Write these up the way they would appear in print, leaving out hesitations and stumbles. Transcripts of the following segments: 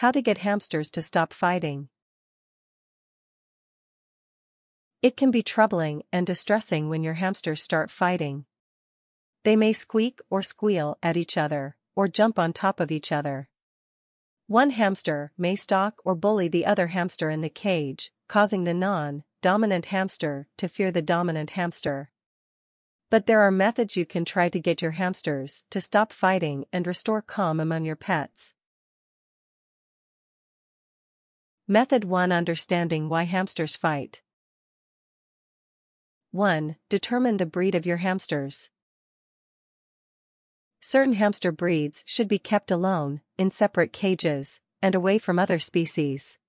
How to get hamsters to stop fighting. It can be troubling and distressing when your hamsters start fighting. They may squeak or squeal at each other, or jump on top of each other. One hamster may stalk or bully the other hamster in the cage, causing the non-dominant hamster to fear the dominant hamster. But there are methods you can try to get your hamsters to stop fighting and restore calm among your pets. Method 1: Understanding why hamsters fight. 1. Determine the breed of your hamsters. Certain hamster breeds should be kept alone, in separate cages, and away from other species.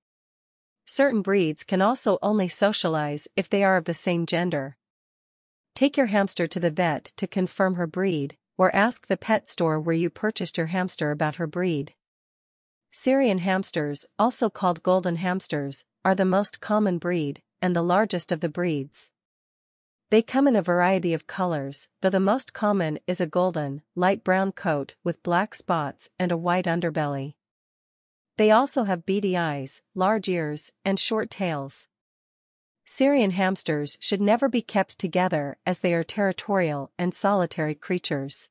Certain breeds can also only socialize if they are of the same gender. Take your hamster to the vet to confirm her breed, or ask the pet store where you purchased your hamster about her breed. Syrian hamsters, also called golden hamsters, are the most common breed, and the largest of the breeds. They come in a variety of colors, though the most common is a golden, light brown coat with black spots and a white underbelly. They also have beady eyes, large ears, and short tails. Syrian hamsters should never be kept together as they are territorial and solitary creatures.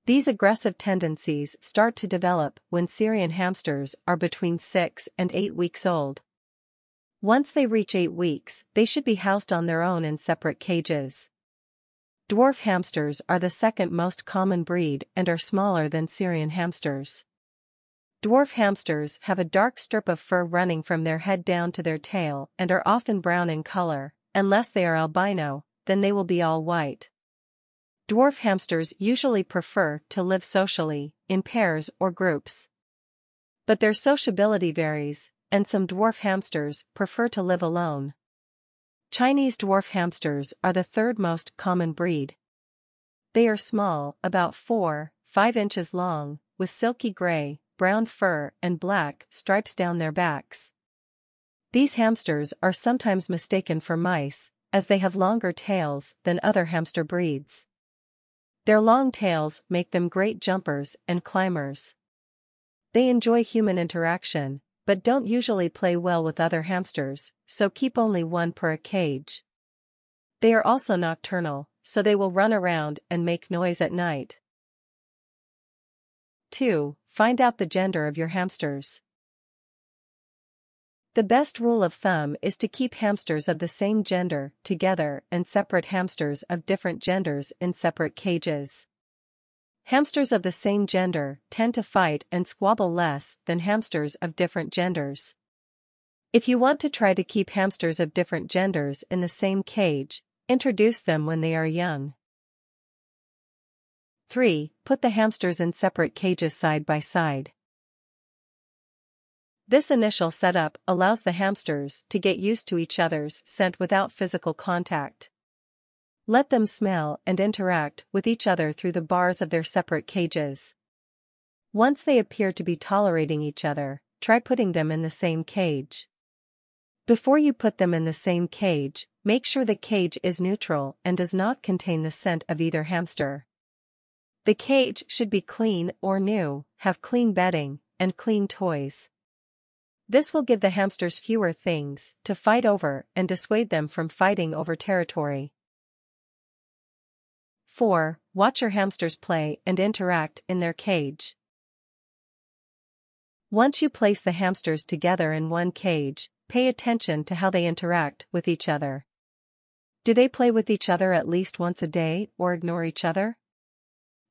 These aggressive tendencies start to develop when Syrian hamsters are between 6 and 8 weeks old. Once they reach 8 weeks, they should be housed on their own in separate cages. Dwarf hamsters are the second most common breed and are smaller than Syrian hamsters. Dwarf hamsters have a dark strip of fur running from their head down to their tail and are often brown in color. Unless they are albino, then they will be all white. Dwarf hamsters usually prefer to live socially, in pairs or groups. But their sociability varies, and some dwarf hamsters prefer to live alone. Chinese dwarf hamsters are the third most common breed. They are small, about 4-5 inches long, with silky gray, brown fur and black stripes down their backs. These hamsters are sometimes mistaken for mice, as they have longer tails than other hamster breeds. Their long tails make them great jumpers and climbers. They enjoy human interaction, but don't usually play well with other hamsters, so keep only one per a cage. They are also nocturnal, so they will run around and make noise at night. 2. Find out the gender of your hamsters. The best rule of thumb is to keep hamsters of the same gender together and separate hamsters of different genders in separate cages. Hamsters of the same gender tend to fight and squabble less than hamsters of different genders. If you want to try to keep hamsters of different genders in the same cage, introduce them when they are young. 3. Put the hamsters in separate cages side by side. This initial setup allows the hamsters to get used to each other's scent without physical contact. Let them smell and interact with each other through the bars of their separate cages. Once they appear to be tolerating each other, try putting them in the same cage. Before you put them in the same cage, make sure the cage is neutral and does not contain the scent of either hamster. The cage should be clean or new, have clean bedding, and clean toys. This will give the hamsters fewer things to fight over and dissuade them from fighting over territory. 4. Watch your hamsters play and interact in their cage. Once you place the hamsters together in one cage, pay attention to how they interact with each other. Do they play with each other at least once a day or ignore each other?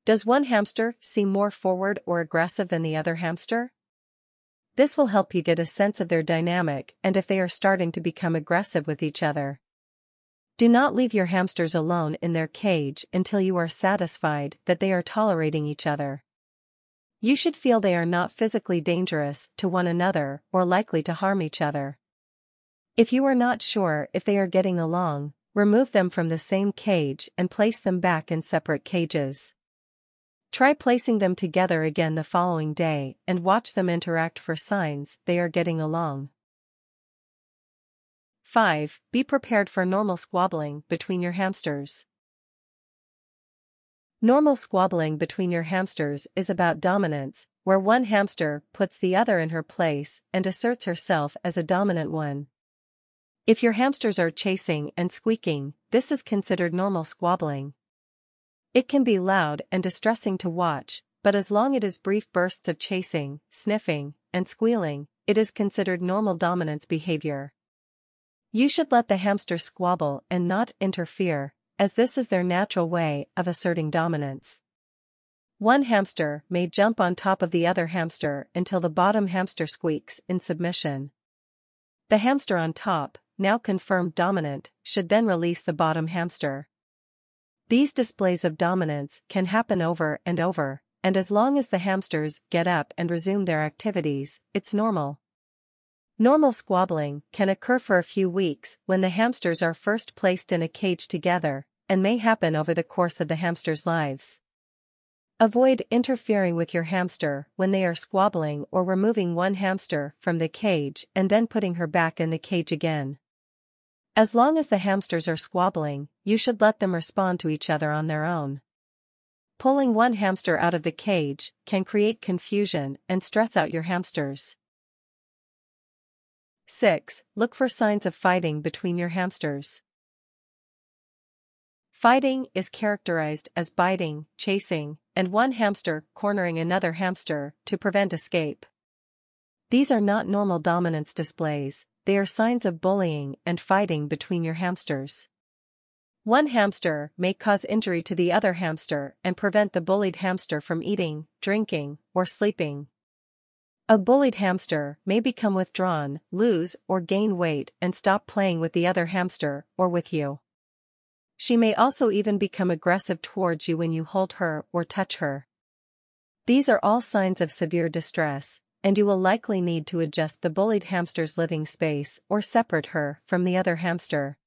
Does one hamster seem more forward or aggressive than the other hamster? This will help you get a sense of their dynamic and if they are starting to become aggressive with each other. Do not leave your hamsters alone in their cage until you are satisfied that they are tolerating each other. You should feel they are not physically dangerous to one another or likely to harm each other. If you are not sure if they are getting along, remove them from the same cage and place them back in separate cages. Try placing them together again the following day and watch them interact for signs they are getting along. 5. Be prepared for normal squabbling between your hamsters. Normal squabbling between your hamsters is about dominance, where one hamster puts the other in her place and asserts herself as a dominant one. If your hamsters are chasing and squeaking, this is considered normal squabbling. It can be loud and distressing to watch, but as long as it is brief bursts of chasing, sniffing, and squealing, it is considered normal dominance behavior. You should let the hamster squabble and not interfere, as this is their natural way of asserting dominance. One hamster may jump on top of the other hamster until the bottom hamster squeaks in submission. The hamster on top, now confirmed dominant, should then release the bottom hamster. These displays of dominance can happen over and over, and as long as the hamsters get up and resume their activities, it's normal. Normal squabbling can occur for a few weeks when the hamsters are first placed in a cage together, and may happen over the course of the hamsters' lives. Avoid interfering with your hamster when they are squabbling or removing one hamster from the cage and then putting her back in the cage again. As long as the hamsters are squabbling, you should let them respond to each other on their own. Pulling one hamster out of the cage can create confusion and stress out your hamsters. 6. Look for signs of fighting between your hamsters. Fighting is characterized as biting, chasing, and one hamster cornering another hamster to prevent escape. These are not normal dominance displays, they are signs of bullying and fighting between your hamsters. One hamster may cause injury to the other hamster and prevent the bullied hamster from eating, drinking, or sleeping. A bullied hamster may become withdrawn, lose or gain weight and stop playing with the other hamster or with you. She may also even become aggressive towards you when you hold her or touch her. These are all signs of severe distress, and you will likely need to adjust the bullied hamster's living space or separate her from the other hamster.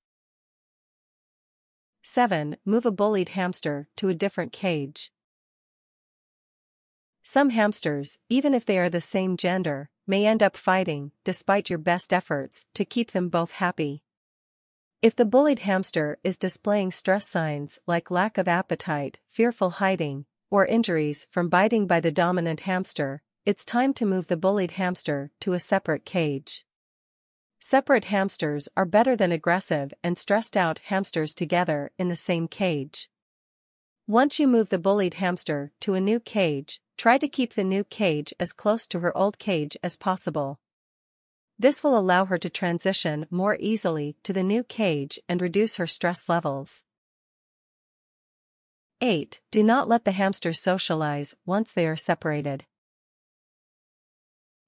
7. Move a bullied hamster to a different cage. Some hamsters, even if they are the same gender, may end up fighting, despite your best efforts to keep them both happy. If the bullied hamster is displaying stress signs like lack of appetite, fearful hiding, or injuries from biting by the dominant hamster, it's time to move the bullied hamster to a separate cage. Separate hamsters are better than aggressive and stressed out hamsters together in the same cage. Once you move the bullied hamster to a new cage, try to keep the new cage as close to her old cage as possible. This will allow her to transition more easily to the new cage and reduce her stress levels. 8. Do not let the hamsters socialize once they are separated.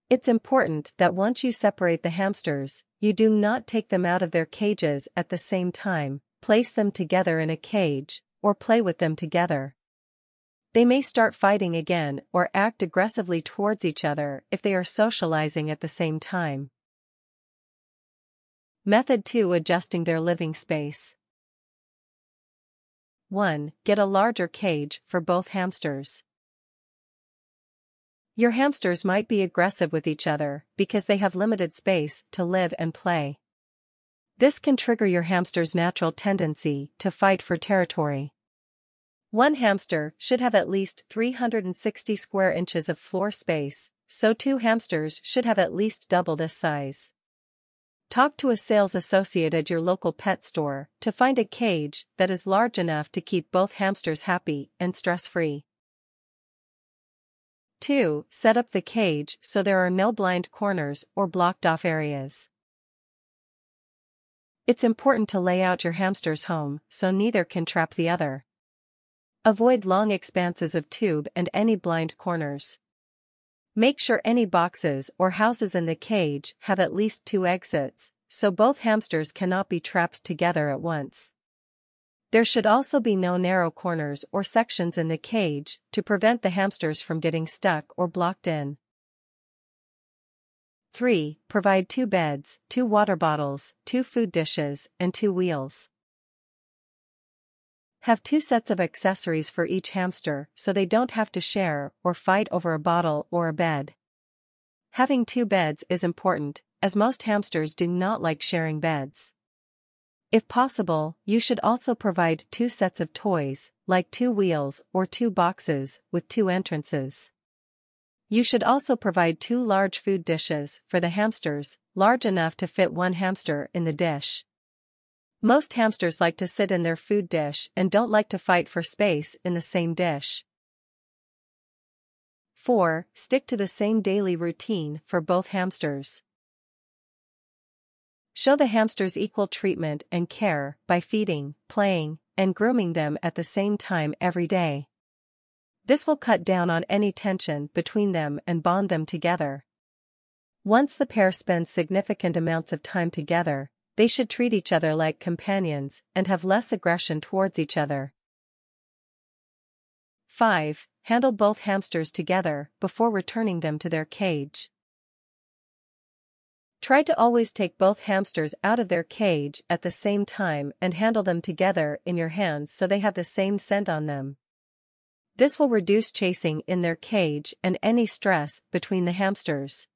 It's important that once you separate the hamsters, you do not take them out of their cages at the same time, place them together in a cage, or play with them together. They may start fighting again or act aggressively towards each other if they are socializing at the same time. Method 2. Adjusting their living space. 1. Get a larger cage for both hamsters. Your hamsters might be aggressive with each other because they have limited space to live and play. This can trigger your hamster's natural tendency to fight for territory. One hamster should have at least 360 square inches of floor space, so 2 hamsters should have at least double this size. Talk to a sales associate at your local pet store to find a cage that is large enough to keep both hamsters happy and stress-free. 2. Set up the cage so there are no blind corners or blocked-off areas. It's important to lay out your hamster's home so neither can trap the other. Avoid long expanses of tube and any blind corners. Make sure any boxes or houses in the cage have at least 2 exits, so both hamsters cannot be trapped together at once. There should also be no narrow corners or sections in the cage to prevent the hamsters from getting stuck or blocked in. 3. Provide 2 beds, 2 water bottles, 2 food dishes, and 2 wheels. Have 2 sets of accessories for each hamster so they don't have to share or fight over a bottle or a bed. Having 2 beds is important, as most hamsters do not like sharing beds. If possible, you should also provide 2 sets of toys, like 2 wheels or 2 boxes with 2 entrances. You should also provide 2 large food dishes for the hamsters, large enough to fit one hamster in the dish. Most hamsters like to sit in their food dish and don't like to fight for space in the same dish. 4. Stick to the same daily routine for both hamsters. Show the hamsters equal treatment and care by feeding, playing, and grooming them at the same time every day. This will cut down on any tension between them and bond them together. Once the pair spends significant amounts of time together, they should treat each other like companions and have less aggression towards each other. 5. Handle both hamsters together before returning them to their cage. Try to always take both hamsters out of their cage at the same time and handle them together in your hands so they have the same scent on them. This will reduce chasing in their cage and any stress between the hamsters.